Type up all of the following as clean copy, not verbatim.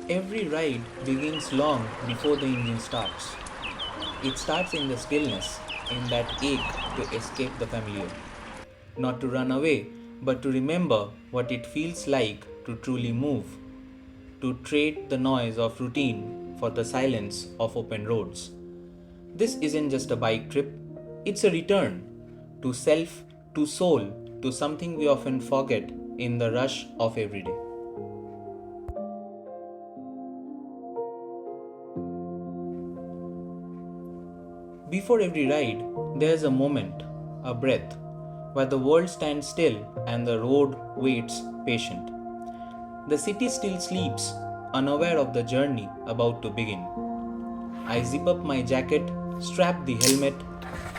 Every ride begins long before the engine starts. It starts in the stillness, in that ache to escape the familiar. Not to run away, but to remember what it feels like to truly move, to trade the noise of routine for the silence of open roads. This isn't just a bike trip, it's a return to self, to soul, to something we often forget in the rush of everyday. Before every ride, there's a moment, a breath, where the world stands still and the road waits patient. The city still sleeps, unaware of the journey about to begin. I zip up my jacket, strap the helmet,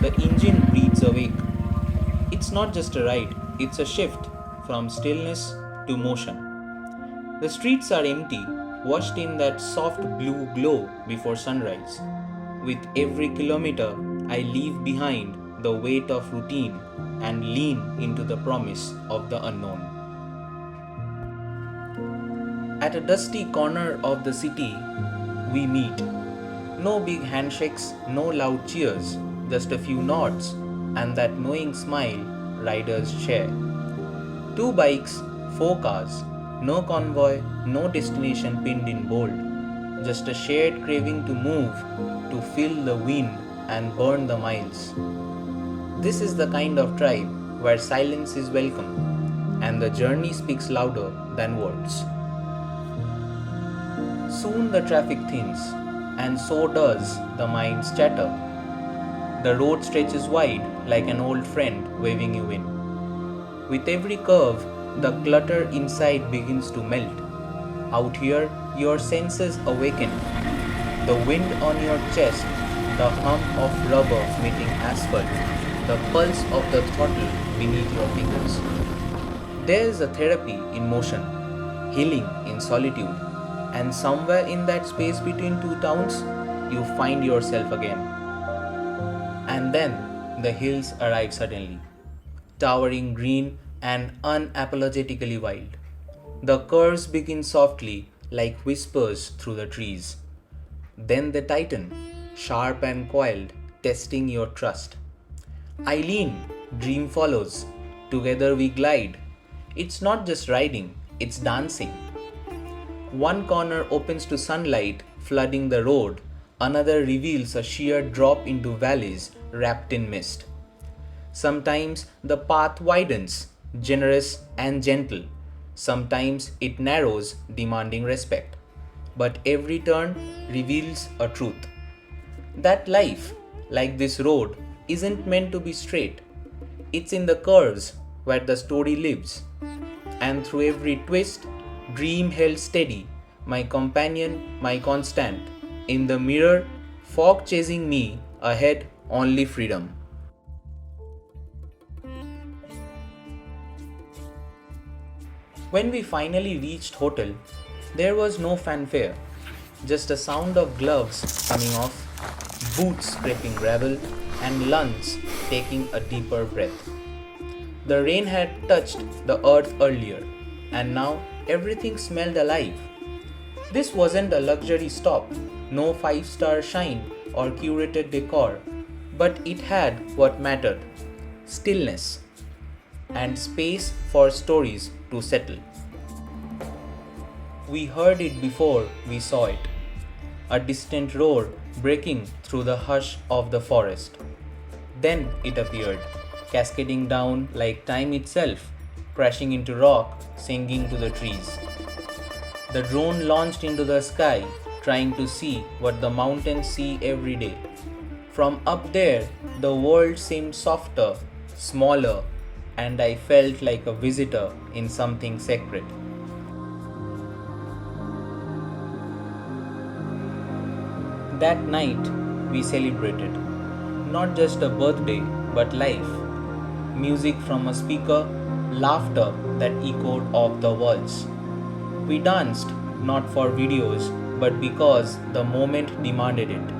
the engine breathes awake. It's not just a ride, it's a shift from stillness to motion. The streets are empty, washed in that soft blue glow before sunrise. With every kilometer, I leave behind the weight of routine and lean into the promise of the unknown. At a dusty corner of the city, we meet. No big handshakes, no loud cheers, just a few nods and that knowing smile riders share. Two bikes, four cars, no convoy, no destination pinned in bold, just a shared craving to move, to feel the wind and burn the miles. This is the kind of tribe where silence is welcome and the journey speaks louder than words. Soon the traffic thins, and so does the mind's chatter. The road stretches wide like an old friend waving you in. With every curve, the clutter inside begins to melt. Out here, your senses awaken. The wind on your chest, the hum of rubber meeting asphalt, the pulse of the throttle beneath your fingers. There is a therapy in motion, healing in solitude, and somewhere in that space between two towns, you find yourself again. And then the hills arrive suddenly, towering green and unapologetically wild. The curves begin softly like whispers through the trees. Then they tighten, sharp and coiled, testing your trust. I lean, dream follows. Together we glide. It's not just riding, it's dancing. One corner opens to sunlight flooding the road, another reveals a sheer drop into valleys wrapped in mist. Sometimes the path widens, generous and gentle. Sometimes it narrows, demanding respect. But every turn reveals a truth. That life, like this road, isn't meant to be straight. It's in the curves where the story lives. And through every twist, dream held steady, my companion, my constant. In the mirror, fog chasing me, ahead only freedom. When we finally reached hotel, there was no fanfare, just a sound of gloves coming off, boots scraping gravel, and lungs taking a deeper breath. The rain had touched the earth earlier, and now everything smelled alive. This wasn't a luxury stop, no five-star shine or curated decor, but it had what mattered: stillness and space for stories to settle. We heard it before we saw it, a distant roar breaking through the hush of the forest. Then it appeared, cascading down like time itself, crashing into rock, singing to the trees. The drone launched into the sky, trying to see what the mountains see every day. From up there, the world seemed softer, smaller, and I felt like a visitor in something sacred. That night, we celebrated not just a birthday but life. Music from a speaker, laughter that echoed off the walls. We danced not for videos but because the moment demanded it.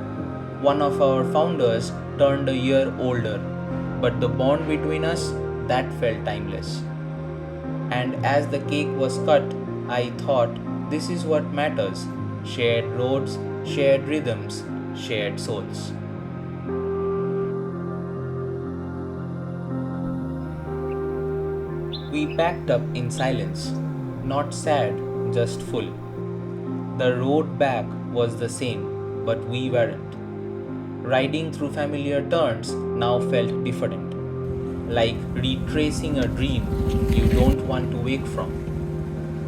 One of our founders turned a year older, but the bond between us, that felt timeless. And as the cake was cut, I thought, This is what matters: shared roads, shared rhythms, shared souls. We packed up in silence, not sad, just full. The road back was the same, but we weren't. Riding through familiar turns now felt different, like retracing a dream you don't want to wake from.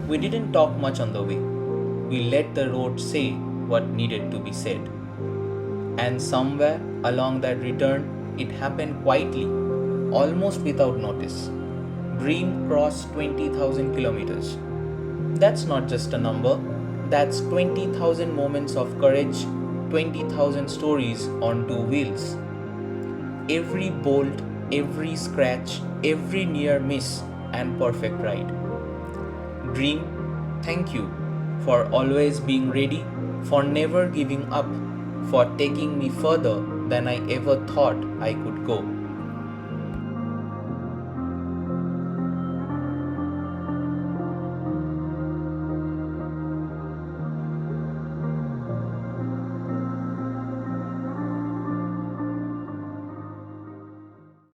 We didn't talk much on the way. We let the road say what needed to be said. And somewhere along that return, it happened quietly, almost without notice. Dream crossed 20,000 kilometers. That's not just a number, that's 20,000 moments of courage, 20,000 stories on two wheels. Every bolt, every scratch, every near miss, and perfect ride. Dream, thank you for always being ready, for never giving up, for taking me further than I ever thought I could go.